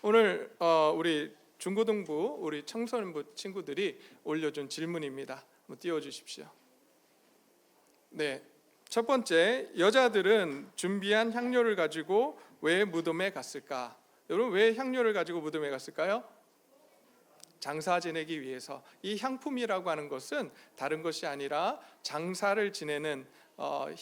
오늘 우리 중고등부 우리 청소년부 친구들이 올려준 질문입니다. 한번 띄워주십시오. 네, 첫 번째, 여자들은 준비한 향료를 가지고 왜 무덤에 갔을까? 여러분, 왜 향료를 가지고 무덤에 갔을까요? 장사 지내기 위해서. 이 향품이라고 하는 것은 다른 것이 아니라 장사를 지내는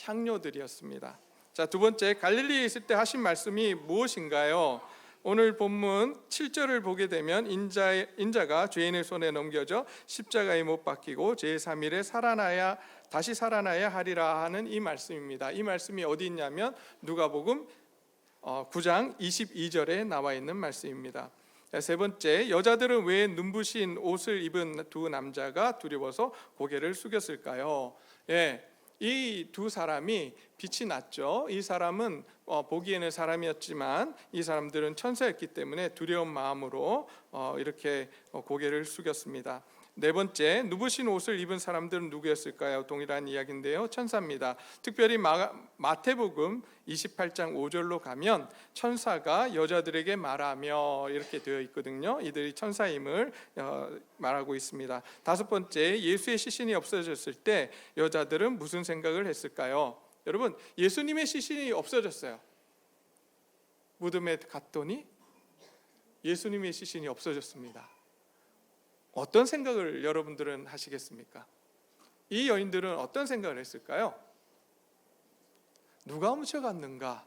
향료들이었습니다. 자, 두 번째, 갈릴리에 있을 때 하신 말씀이 무엇인가요? 오늘 본문 7절을 보게 되면 인자가 죄인의 손에 넘겨져 십자가에 못 박히고 제3일에 다시 살아나야 하리라 하는 이 말씀입니다. 이 말씀이 어디 있냐면 누가복음 9장 22절에 나와 있는 말씀입니다. 세 번째, 여자들은 왜 눈부신 옷을 입은 두 남자가 두려워서 고개를 숙였을까요? 이 두 사람이 빛이 났죠. 이 사람은 보기에는 사람이었지만 이 사람들은 천사였기 때문에 두려운 마음으로 이렇게 고개를 숙였습니다. 네 번째, 눈부신 옷을 입은 사람들은 누구였을까요? 동일한 이야기인데요, 천사입니다. 특별히 마태복음 28장 5절로 가면 천사가 여자들에게 말하며 이렇게 되어 있거든요. 이들이 천사임을 말하고 있습니다. 다섯 번째, 예수의 시신이 없어졌을 때 여자들은 무슨 생각을 했을까요? 여러분, 예수님의 시신이 없어졌어요. 무덤에 갔더니 예수님의 시신이 없어졌습니다. 어떤 생각을 여러분들은 하시겠습니까? 이 여인들은 어떤 생각을 했을까요? 누가 훔쳐갔는가?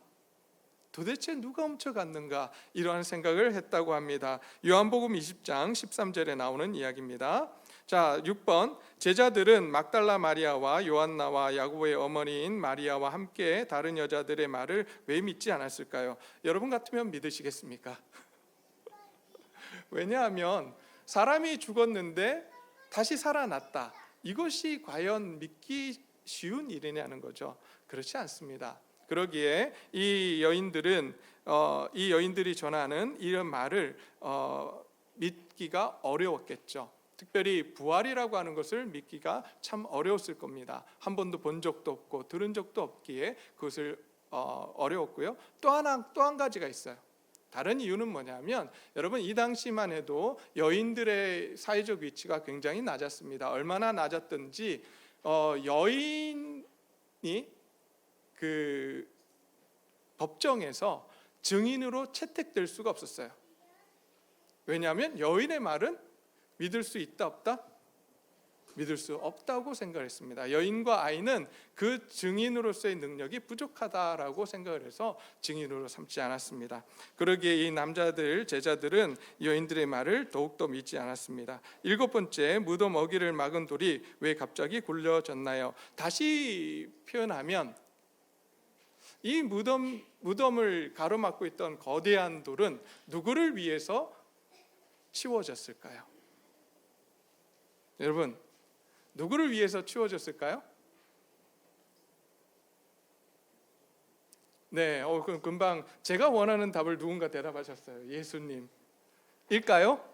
도대체 누가 훔쳐갔는가? 이러한 생각을 했다고 합니다. 요한복음 20장 13절에 나오는 이야기입니다. 자, 6번, 제자들은 막달라 마리아와 요한나와 야고보의 어머니인 마리아와 함께 다른 여자들의 말을 왜 믿지 않았을까요? 여러분 같으면 믿으시겠습니까? 왜냐하면 사람이 죽었는데 다시 살아났다. 이것이 과연 믿기 쉬운 일이냐는 거죠. 그렇지 않습니다. 그러기에 이 여인들이 전하는 이런 말을 믿기가 어려웠겠죠. 특별히 부활이라고 하는 것을 믿기가 참 어려웠을 겁니다. 한 번도 본 적도 없고 들은 적도 없기에 그것을 어려웠고요. 또 한 가지가 있어요. 다른 이유는 뭐냐면, 여러분, 이 당시만 해도 여인들의 사회적 위치가 굉장히 낮았습니다. 얼마나 낮았든지 여인이 그 법정에서 증인으로 채택될 수가 없었어요. 왜냐하면 여인의 말은 믿을 수 있다 없다? 믿을 수 없다고 생각했습니다. 여인과 아이는 그 증인으로서의 능력이 부족하다라고 생각을 해서 증인으로 삼지 않았습니다. 그러기에 이 제자들은 여인들의 말을 더욱더 믿지 않았습니다. 일곱 번째, 무덤 어귀를 막은 돌이 왜 갑자기 굴려졌나요? 다시 표현하면 이 무덤을 가로막고 있던 거대한 돌은 누구를 위해서 치워졌을까요? 여러분, 누구를 위해서 치워졌을까요? 네, 그럼 금방 제가 원하는 답을 누군가 대답하셨어요. 예수님 일까요?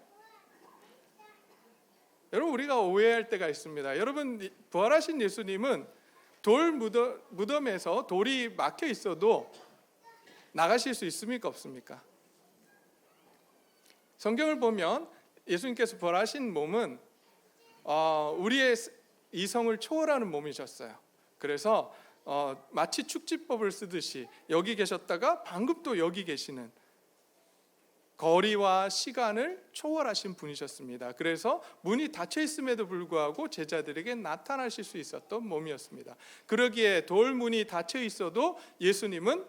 여러분, 우리가 오해할 때가 있습니다. 여러분, 부활하신 예수님은 무덤에서 돌이 막혀 있어도 나가실 수 있습니까? 없습니까? 성경을 보면 예수님께서 부활하신 몸은 우리의 이성을 초월하는 몸이셨어요. 그래서 마치 축지법을 쓰듯이 여기 계셨다가 방금 또 여기 계시는, 거리와 시간을 초월하신 분이셨습니다. 그래서 문이 닫혀 있음에도 불구하고 제자들에게 나타나실 수 있었던 몸이었습니다. 그러기에 돌문이 닫혀 있어도 예수님은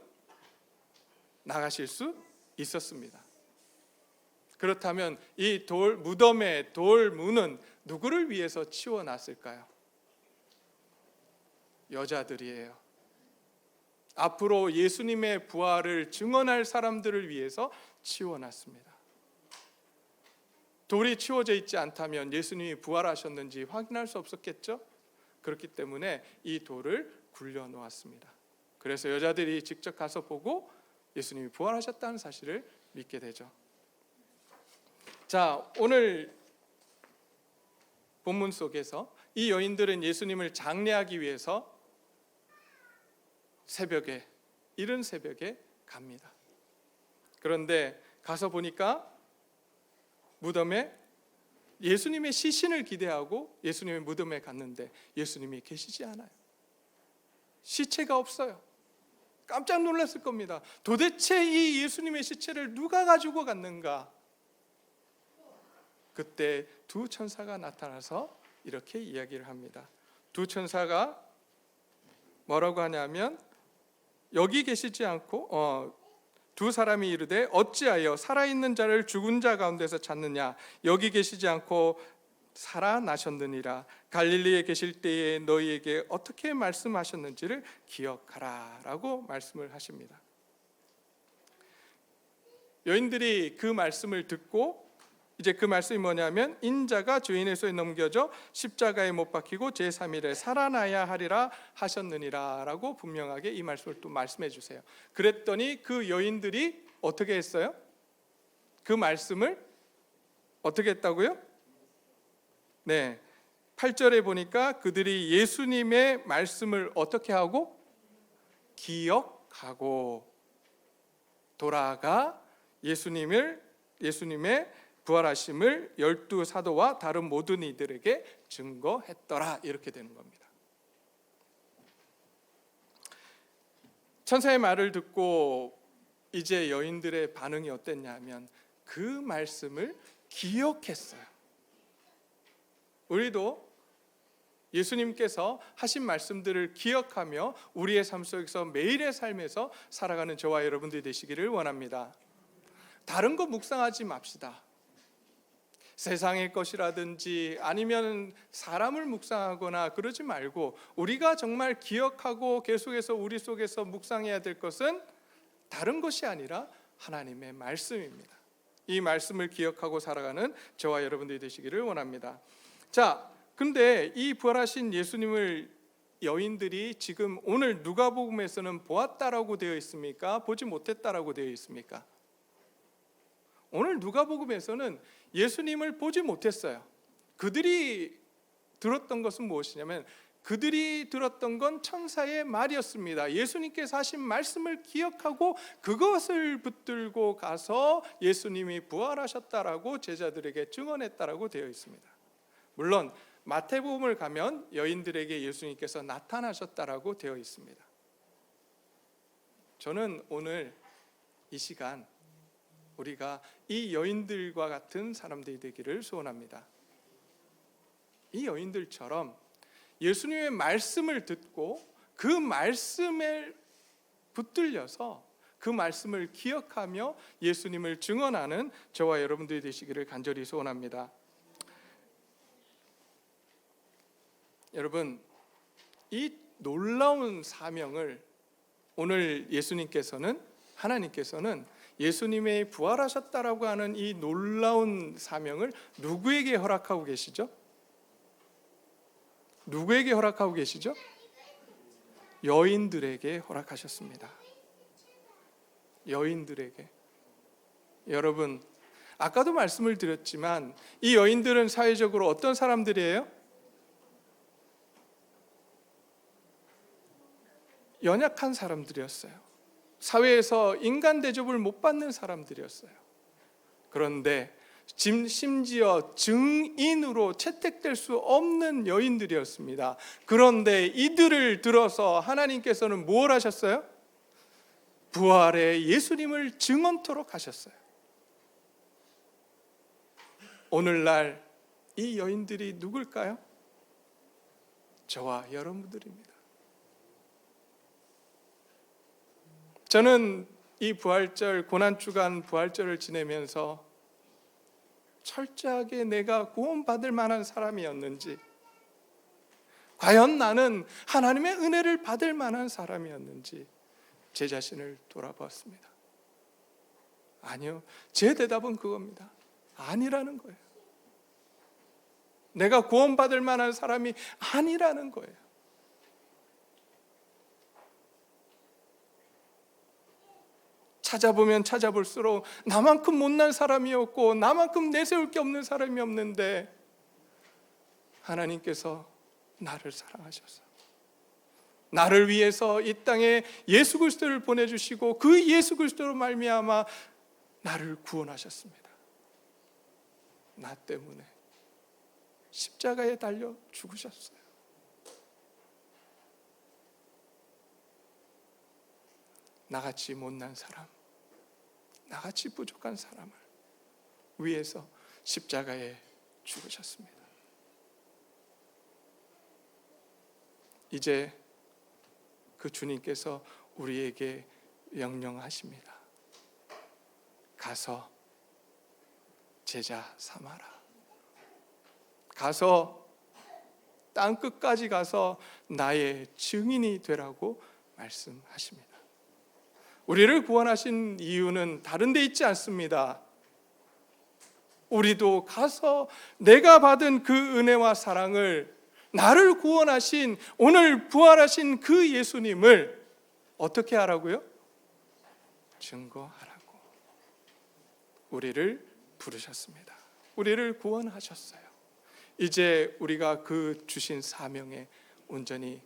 나가실 수 있었습니다. 그렇다면 이 무덤의 돌문은 누구를 위해서 치워놨을까요? 여자들이에요. 앞으로 예수님의 부활을 증언할 사람들을 위해서 치워놨습니다. 돌이 치워져 있지 않다면 예수님이 부활하셨는지 확인할 수 없었겠죠? 그렇기 때문에 이 돌을 굴려놓았습니다. 그래서 여자들이 직접 가서 보고 예수님이 부활하셨다는 사실을 믿게 되죠. 자, 오늘 본문 속에서 이 여인들은 예수님을 장례하기 위해서 이른 새벽에 갑니다. 그런데 가서 보니까 무덤에 예수님의 시신을 기대하고 예수님의 무덤에 갔는데 예수님이 계시지 않아요. 시체가 없어요. 깜짝 놀랐을 겁니다. 도대체 이 예수님의 시체를 누가 가지고 갔는가? 그때 두 천사가 나타나서 이렇게 이야기를 합니다. 두 천사가 뭐라고 하냐면, 여기 계시지 않고 두 사람이 이르되 어찌하여 살아있는 자를 죽은 자 가운데서 찾느냐? 여기 계시지 않고 살아나셨느니라. 갈릴리에 계실 때에 너희에게 어떻게 말씀하셨는지를 기억하라 라고 말씀을 하십니다. 여인들이 그 말씀을 듣고 이제 그 말씀이 뭐냐면, 인자가 주인의 손에 넘겨져 십자가에 못 박히고 제3일에 살아나야 하리라 하셨느니라 라고 분명하게 이 말씀을 또 말씀해 주세요. 그랬더니 그 여인들이 어떻게 했어요? 그 말씀을 어떻게 했다고요? 네, 8절에 보니까 그들이 예수님의 말씀을 어떻게 하고? 기억하고 돌아가 예수님의 부활하심을 12사도와 다른 모든 이들에게 증거했더라, 이렇게 되는 겁니다. 천사의 말을 듣고 이제 여인들의 반응이 어땠냐면 그 말씀을 기억했어요. 우리도 예수님께서 하신 말씀들을 기억하며 우리의 삶 속에서 매일의 삶에서 살아가는 저와 여러분들이 되시기를 원합니다. 다른 거 묵상하지 맙시다. 세상의 것이라든지 아니면 사람을 묵상하거나 그러지 말고, 우리가 정말 기억하고 계속해서 우리 속에서 묵상해야 될 것은 다른 것이 아니라 하나님의 말씀입니다. 이 말씀을 기억하고 살아가는 저와 여러분들이 되시기를 원합니다. 자, 근데 이 부활하신 예수님을 여인들이 지금 오늘 누가복음에서는 보았다라고 되어 있습니까? 보지 못했다라고 되어 있습니까? 오늘 누가복음에서는 예수님을 보지 못했어요. 그들이 들었던 것은 무엇이냐면, 그들이 들었던 건 천사의 말이었습니다. 예수님께서 하신 말씀을 기억하고 그것을 붙들고 가서 예수님이 부활하셨다라고 제자들에게 증언했다라고 되어 있습니다. 물론 마태복음을 가면 여인들에게 예수님께서 나타나셨다라고 되어 있습니다. 저는 오늘 이 시간 우리가 이 여인들과 같은 사람들이 되기를 소원합니다. 이 여인들처럼 예수님의 말씀을 듣고 그 말씀에 붙들려서 그 말씀을 기억하며 예수님을 증언하는 저와 여러분들이 되시기를 간절히 소원합니다. 여러분, 이 놀라운 사명을 오늘 하나님께서는 예수님의 부활하셨다라고 하는 이 놀라운 사명을 누구에게 허락하고 계시죠? 누구에게 허락하고 계시죠? 여인들에게 허락하셨습니다. 여인들에게. 여러분, 아까도 말씀을 드렸지만 이 여인들은 사회적으로 어떤 사람들이에요? 연약한 사람들이었어요. 사회에서 인간 대접을 못 받는 사람들이었어요. 그런데 심지어 증인으로 채택될 수 없는 여인들이었습니다. 그런데 이들을 들어서 하나님께서는 뭘 하셨어요? 부활의 예수님을 증언토록 하셨어요. 오늘날 이 여인들이 누굴까요? 저와 여러분들입니다. 저는 이 부활절, 고난주간 부활절을 지내면서 철저하게 내가 구원받을 만한 사람이었는지, 과연 나는 하나님의 은혜를 받을 만한 사람이었는지 제 자신을 돌아보았습니다. 아니요, 제 대답은 그겁니다. 아니라는 거예요. 내가 구원받을 만한 사람이 아니라는 거예요. 찾아보면 찾아볼수록 나만큼 못난 사람이었고 나만큼 내세울 게 없는 사람이 없는데 하나님께서 나를 사랑하셔서 나를 위해서 이 땅에 예수 그리스도를 보내주시고 그 예수 그리스도로 말미암아 나를 구원하셨습니다. 나 때문에 십자가에 달려 죽으셨어요. 나같이 못난 사람, 나같이 부족한 사람을 위해서 십자가에 죽으셨습니다. 이제 그 주님께서 우리에게 명령하십니다. 가서 제자 삼아라. 가서 땅 끝까지 가서 나의 증인이 되라고 말씀하십니다. 우리를 구원하신 이유는 다른 데 있지 않습니다. 우리도 가서 내가 받은 그 은혜와 사랑을, 나를 구원하신, 오늘 부활하신 그 예수님을 어떻게 하라고요? 증거하라고 우리를 부르셨습니다. 우리를 구원하셨어요. 이제 우리가 그 주신 사명에 온전히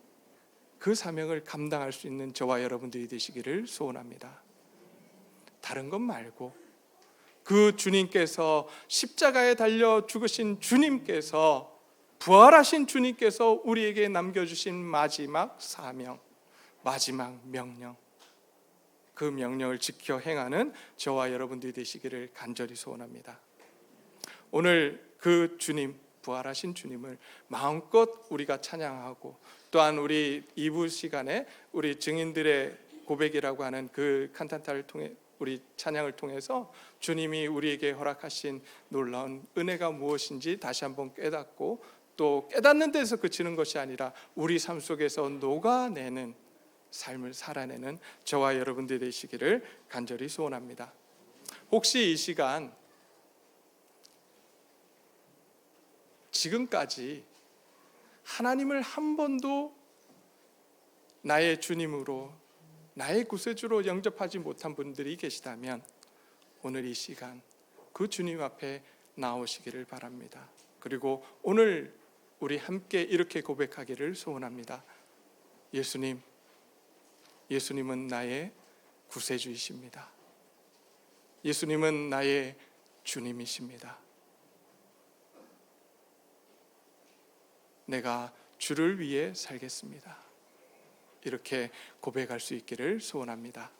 그 사명을 감당할 수 있는 저와 여러분들이 되시기를 소원합니다. 다른 것 말고 그 주님께서 십자가에 달려 죽으신 주님께서, 부활하신 주님께서 우리에게 남겨주신 마지막 사명, 마지막 명령, 그 명령을 지켜 행하는 저와 여러분들이 되시기를 간절히 소원합니다. 오늘 그 주님, 부활하신 주님을 마음껏 우리가 찬양하고, 또한 우리 2부 시간에 우리 증인들의 고백이라고 하는 그 칸타타를 통해, 우리 찬양을 통해서 주님이 우리에게 허락하신 놀라운 은혜가 무엇인지 다시 한번 깨닫고, 또 깨닫는 데서 그치는 것이 아니라 우리 삶 속에서 녹아내는 삶을 살아내는 저와 여러분들이 되시기를 간절히 소원합니다. 혹시 이 시간 지금까지 하나님을 한 번도 나의 주님으로, 나의 구세주로 영접하지 못한 분들이 계시다면 오늘 이 시간 그 주님 앞에 나오시기를 바랍니다. 그리고 오늘 우리 함께 이렇게 고백하기를 소원합니다. 예수님은 나의 구세주이십니다. 예수님은 나의 주님이십니다. 내가 주를 위해 살겠습니다. 이렇게 고백할 수 있기를 소원합니다.